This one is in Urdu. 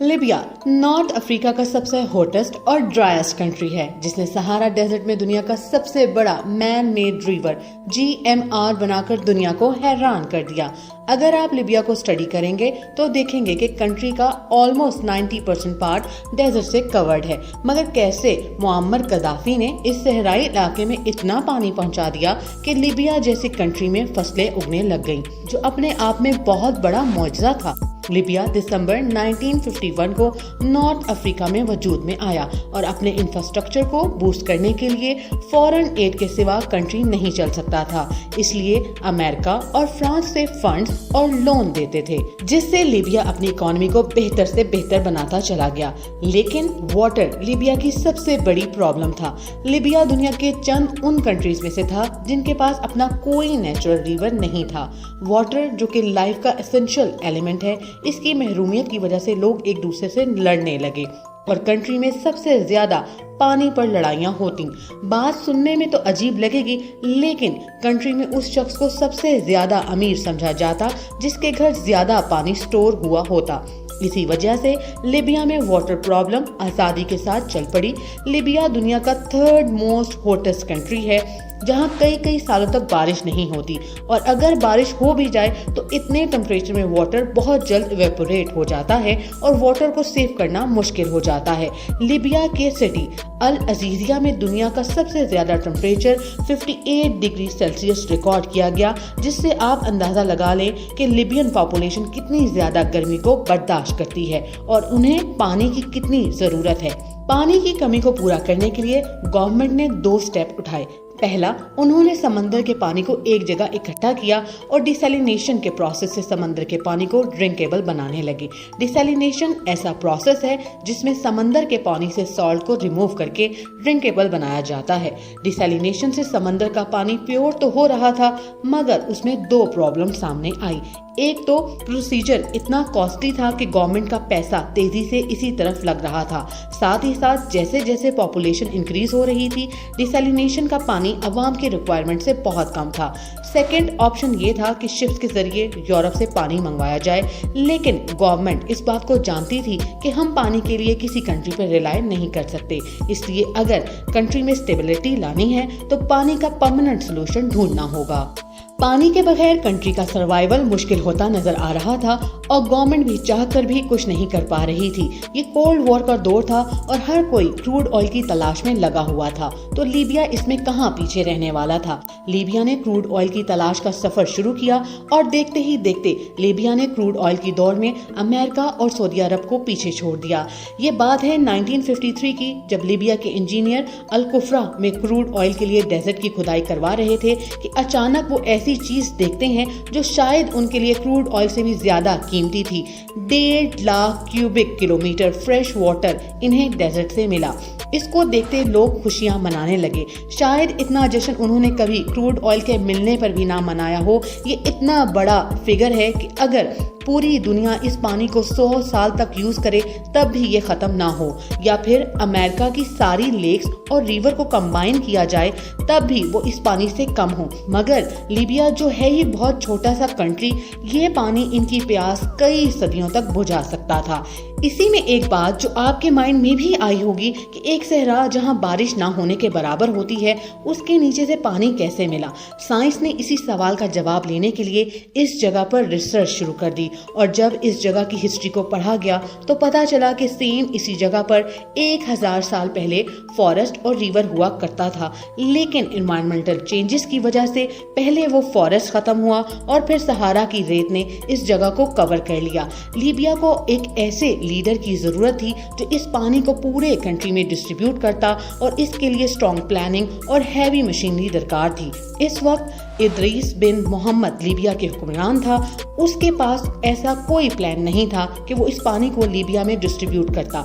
لیبیا نارتھ افریقہ کا سب سے ہاٹسٹ اور ڈرائیسٹ کنٹری ہے، جس نے سہارا ڈیزرٹ میں دنیا کا سب سے بڑا مین میڈ ریور GMR بنا کر دنیا کو حیران کر دیا۔ اگر آپ لیبیا کو اسٹڈی کریں گے تو دیکھیں گے کہ کنٹری کا آلموسٹ 90% پارٹ ڈیزرٹ سے کورڈ ہے، مگر کیسے معمر قذافی نے اس صحرائی علاقے میں اتنا پانی پہنچا دیا کہ لیبیا جیسی کنٹری میں فصلیں اگنے لگ گئیں، جو اپنے آپ میں بہت بڑا معجزہ تھا۔ لیبیا دسمبر 1951 کو نارتھ افریقہ میں وجود میں آیا اور اپنے انفراسٹرکچر کو بوسٹ کرنے کے لیے فورن ایڈ کے سوا کنٹری نہیں چل سکتا تھا، اس لیے امریکہ اور فرانس سے فنڈز اور لون دیتے تھے، جس سے لیبیا اپنی اکانومی کو بہتر سے بہتر بناتا چلا گیا۔ لیکن واٹر لیبیا کی سب سے بڑی پرابلم تھا۔ لیبیا دنیا کے چند ان کنٹریز میں سے تھا جن کے پاس اپنا کوئی نیچرل ریور نہیں تھا۔ واٹر جو کہ لائف کا اسینشل ایلیمنٹ ہے، اس کی محرومیت کی وجہ سے لوگ ایک دوسرے سے لڑنے لگے اور کنٹری میں سب سے زیادہ پانی پر لڑائیاں ہوتی۔ بات سننے میں تو عجیب لگے گی، لیکن کنٹری میں اس شخص کو سب سے زیادہ امیر سمجھا جاتا جس کے گھر زیادہ پانی سٹور ہوا ہوتا۔ اسی وجہ سے لیبیا میں واٹر پرابلم آزادی کے ساتھ چل پڑی۔ لیبیا دنیا کا 3rd موسٹ ہاٹسٹ کنٹری ہے، جہاں کئی سالوں تک بارش نہیں ہوتی، اور اگر بارش ہو بھی جائے تو اتنے ٹمپریچر میں واٹر بہت جلد ایویپوریٹ ہو جاتا ہے اور واٹر کو سیو کرنا مشکل ہو جاتا ہے۔ لیبیا کے سٹی العزیزیہ میں دنیا کا سب سے زیادہ ٹمپریچر 58 ڈگری سیلسیس ریکارڈ کیا گیا، جس سے آپ اندازہ لگا لیں کہ لیبین پاپولیشن کتنی زیادہ گرمی کو برداشت کرتی ہے اور انہیں پانی کی کتنی ضرورت ہے۔ پانی کی کمی کو پورا کرنے کے لیے گورنمنٹ نے 2 اسٹیپ اٹھائے۔ پہلا، انہوں نے سمندر کے پانی کو ایک جگہ اکٹھا کیا اور ڈیسیلینیشن کے پروسیس سے سمندر کے پانی کو ڈرنکیبل بنانے لگے۔ ڈیسیلینیشن ایسا پروسیس ہے جس میں سمندر کے پانی سے سالٹ کو ریموو کر کے ڈرنکیبل بنایا جاتا ہے۔ ڈیسیلینیشن سے سمندر کا پانی پیور تو ہو رہا تھا، مگر اس میں 2 پرابلم سامنے آئی۔ ایک تو پروسیجر اتنا کاسٹلی تھا کہ گورنمنٹ کا پیسہ تیزی سے اسی طرف لگ رہا تھا، ساتھ ہی ساتھ جیسے جیسے پاپولیشن انکریز ہو رہی تھی، ڈیسیلینیشن کا پانی عوام کی ریکوائرمنٹ سے بہت کم تھا۔ سیکنڈ آپشن یہ تھا کہ شپس کے ذریعے یورپ سے پانی منگوایا جائے، لیکن گورنمنٹ اس بات کو جانتی تھی کہ ہم پانی کے لیے کسی کنٹری پر ریلائی نہیں کر سکتے، اس لیے اگر کنٹری میں اسٹیبلٹی لانی ہے تو پانی کا پرماننٹ سولوشن ڈھونڈنا ہوگا۔ پانی کے بغیر کنٹری کا سروائیول مشکل ہوتا نظر آ رہا تھا اور گورنمنٹ بھی چاہ کر بھی کچھ نہیں کر پا رہی تھی۔ یہ کولڈ وار کا دور تھا اور ہر کوئی کروڈ آئل کی تلاش میں لگا ہوا تھا، تو لیبیا اس میں کہاں پیچھے رہنے والا تھا۔ لیبیا نے کروڈ آئل کی تلاش کا سفر شروع کیا اور دیکھتے ہی دیکھتے لیبیا نے کروڈ آئل کی دوڑ میں امریکہ اور سعودی عرب کو پیچھے چھوڑ دیا۔ یہ بات ہے 1953 کی، جب لیبیا کے انجینئر الکفرا میں کروڈ آئل کے لیے ڈیزرٹ کی کھدائی کروا رہے تھے کہ اچانک وہ ایسی چیز دیکھتے ہیں جو شاید ان کے لیے کروڈ آئل سے بھی زیادہ قیمتی تھی۔ 1.5 lakh cubic kilometre fresh water انہیں ڈیزرٹ سے ملا۔ اس کو دیکھتے لوگ خوشیاں منانے لگے۔ شاید اتنا جشن انہوں نے کبھی کروڈ آئل کے ملنے پر بھی نہ منایا ہو۔ یہ اتنا بڑا فگر ہے کہ اگر پوری دنیا اس پانی کو 100 سال تک یوز کرے تب بھی یہ ختم نہ ہو، یا پھر امریکہ کی ساری لیکس اور ریور کو کمبائن کیا جائے تب بھی وہ اس پانی سے کم ہو۔ مگر لیبیا جو ہے ہی بہت چھوٹا سا کنٹری، یہ پانی ان کی پیاس کئی صدیوں تک بجھا سکتا تھا۔ اسی میں ایک بات جو آپ کے مائنڈ میں بھی آئی ہوگی کہ ایک صحرا جہاں بارش نہ ہونے کے برابر ہوتی ہے، اس کے نیچے سے پانی کیسے ملا؟ سائنس نے اسی سوال کا جواب لینے کے لیے اس جگہ پر ریسرچ شروع کر دی، اور جب اس جگہ کی ہسٹری کو پڑھا گیا تو پتا چلا کہ سیم اسی جگہ پر 1000 سال پہلے فارسٹ اور ریور ہوا کرتا تھا، لیکن انوائرمنٹل چینجز کی وجہ سے پہلے وہ فارسٹ ختم ہوا اور پھر سہارا کی ریت نے اس جگہ کو کور کر لیا۔ لیبیا کو ایک ایسے لیڈر کی ضرورت تھی جو اس پانی کو پورے کنٹری میں ڈسٹریبیوٹ کرتا، اور اس کے لیے اسٹرانگ پلاننگ اور ہیوی مشینری درکار تھی۔ اس وقت ادریس بن محمد لیبیا کے حکمران تھا۔ اس کے پاس ایسا کوئی پلان نہیں تھا کہ وہ اس پانی کو لیبیا میں ڈسٹریبیوٹ کرتا۔